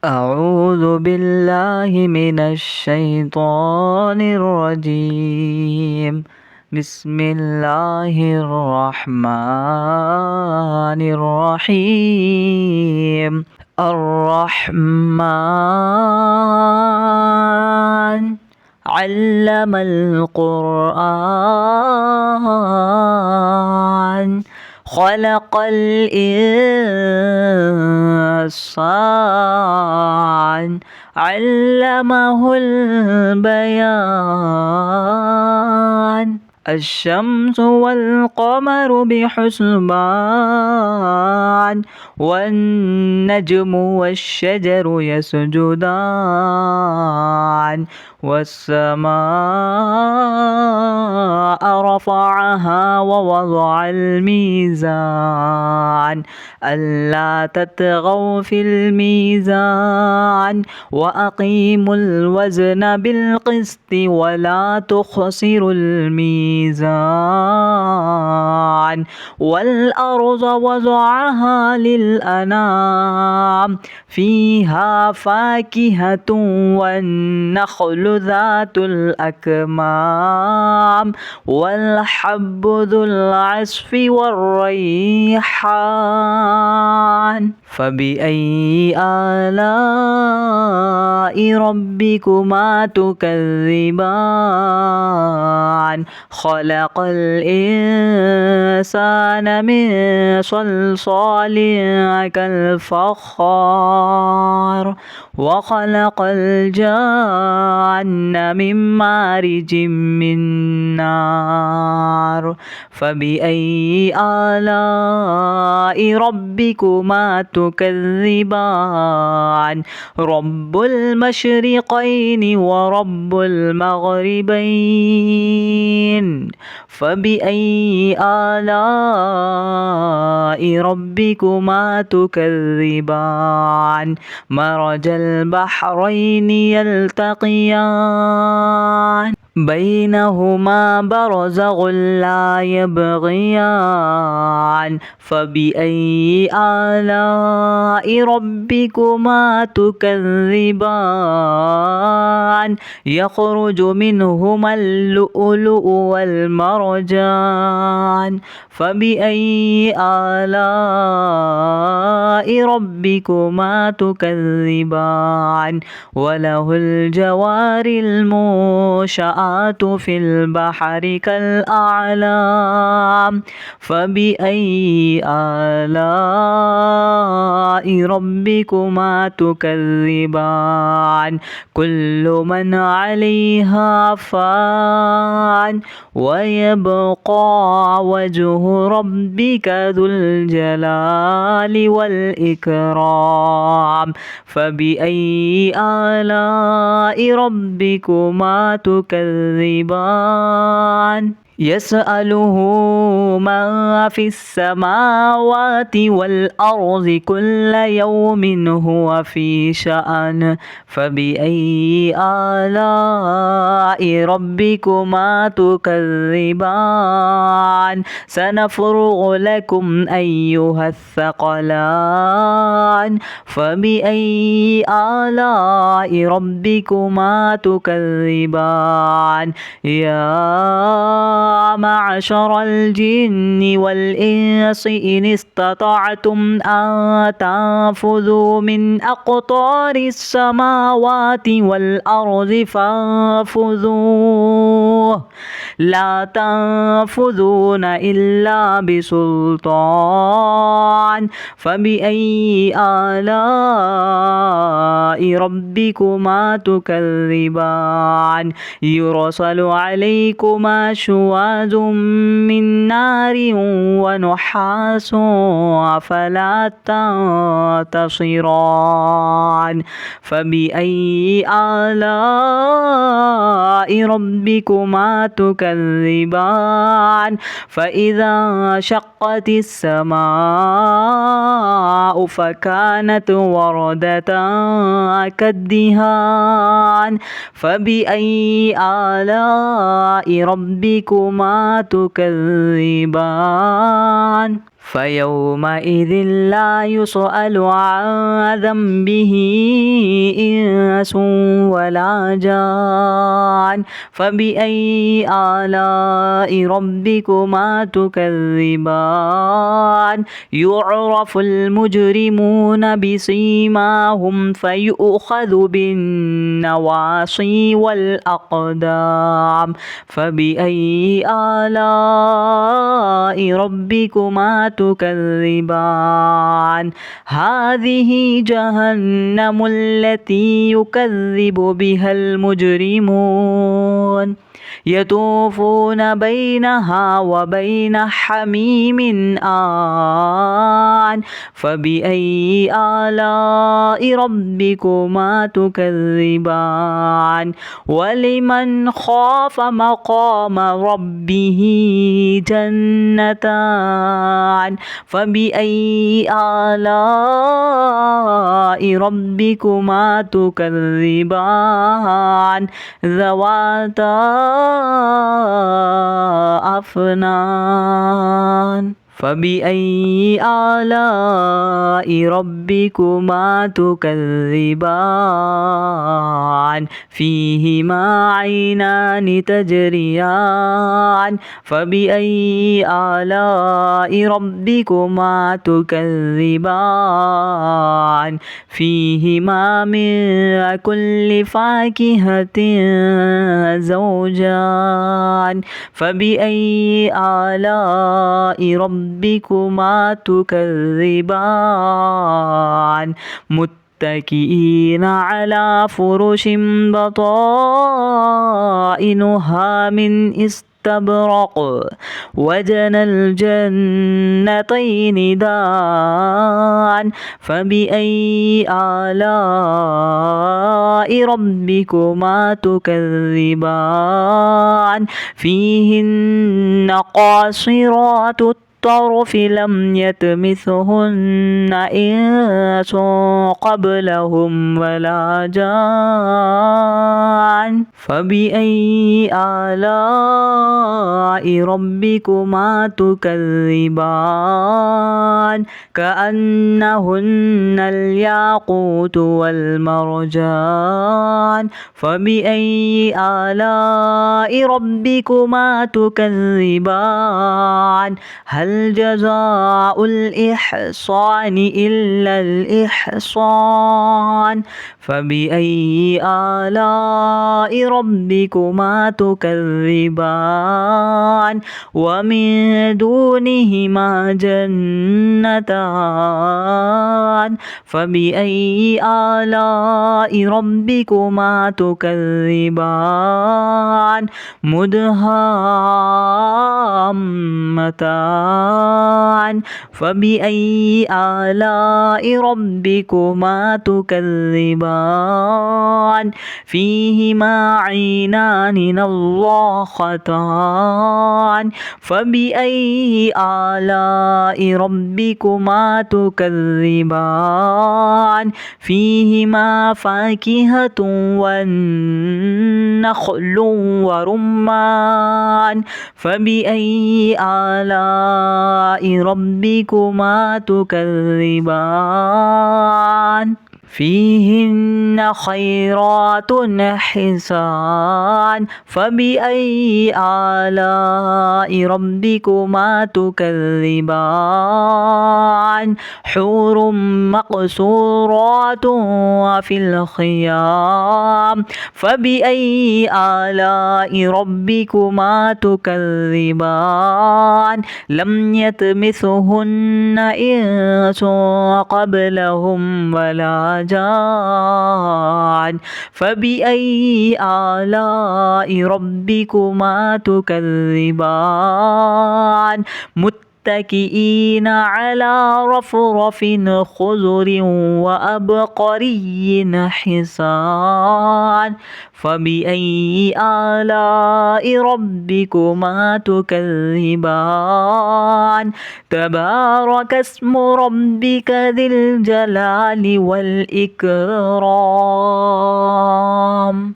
أعوذ بالله من الشيطان الرجيم. بسم الله الرحمن الرحيم. الرحمن علم القرآن خلق الإنسان علمه البيان. الشمس والقمر بحسبان والنجم والشجر يسجدان والسماء رفعها ووضع الميزان ألا تطغوا في الميزان وأقيموا الوزن بالقسط ولا تخسروا الميزان. والأرض وضعها للأنام فيها فاكهة والنخل ذات الأكمام والحب ذو العصف والريحان. فبأي آلاء ربكما تكذبان؟ خلق الإنسان من صلصال كالفخار وخلق الجان من مارج من نار. فبأي آلاء ربكما تكذبان؟ رب المشرقين ورب المغربين. فبأي آلاء ربكما تكذبان؟ مرج البحرين يلتقيان بينهما برزخ لا يبغيان. فبأي آلاء ربكما تكذبان؟ يخرج منهما اللؤلؤ والمرجان. فبأي آلاء ربكما تكذبان؟ وله الجوار المنشآت في البحر كالأعلام. فبأي آلاء ربكما تكذبان؟ كل من عليها فان ويبقى وجه ربك ذو الجلال والإكرام. فبأي آلاء ربكما تكذبان؟ يسأله من في السماوات والأرض كل يوم هو في شأن. فبأي آلاء ربكما تكذبان؟ سنفرغ لكم أيها الثقلان. فبأي آلاء ربكما تكذبان؟ يا معشر الجن والإنس إن استطعتم أن تنفذوا من أقطار السماوات والأرض فانفذوا لا تنفذون إلا بسلطان. فبأي آلاء ربكما تكذبان؟ يرسل عليكما شواظ من نار ونحاس فلا تنتصران. فبأي آلاء ربكما تكذبان؟ فإذا شقت السماء فكانت وردة كالدهان. فبأي آلاء ربكما تكذبان؟ فيومئذ لا يسأل عن ذنبه إنس ولا جان فبأي آلاء ربكما تكذبان يعرف المجرمون بسيماهم فيؤخذ بالنواصي والأقدام فبأي آلاء ربكما تكذبان هذه جهنم التي يكذب بها المجرمون يطوفون بينها وبين حميم آن فبأي آلاء ربكما تكذبان ولمن خاف مقام ربه جنتان فبأي آلاء ربكما تكذبان ذواتا أفنان فبأي آلاء ربكما تكذبان فيهما عينان تجريان فبأي آلاء ربكما تكذبان فيهما من كل فاكهة زوجان فبأي آلاء ربكما تكذبان متكئين على فرش بطائنها من استبرق وجنى الجنتين دان فبأي آلاء ربكما تكذبان فيهن قاصرات الطرف لم يطمثهن إنس قبلهم ولا جان فبأي آلاء ربكما تكذبان كأنهن الياقوت والمرجان فبأي آلاء ربكما تكذبان هل جزاء الإحسان إلا الإحسان فبأي آلاء ربكما تكذبان ومن دونهما جنتان فبأي آلاء ربكما تكذبان مدهامتان فبأي آلاء ربكما تكذبان فيهما عينان نضاختان فبأي آلاء ربكما تكذبان فيهما فاكهة والنخل ورمان فبأي آلاء ربكما تكذبان فيهن خيرات حسان فبأي آلاء ربكما تكذبان حور مقصورات في الخيام فبأي آلاء ربكما تكذبان لم يطمثهن إنس قبلهم ولا جان فبأي آلاء ربكما تكذبان متكئين على رفرف خضر وأبقري حسان فبأي آلاء ربكما تكذبان تبارك اسم ربك ذي الجلال والإكرام.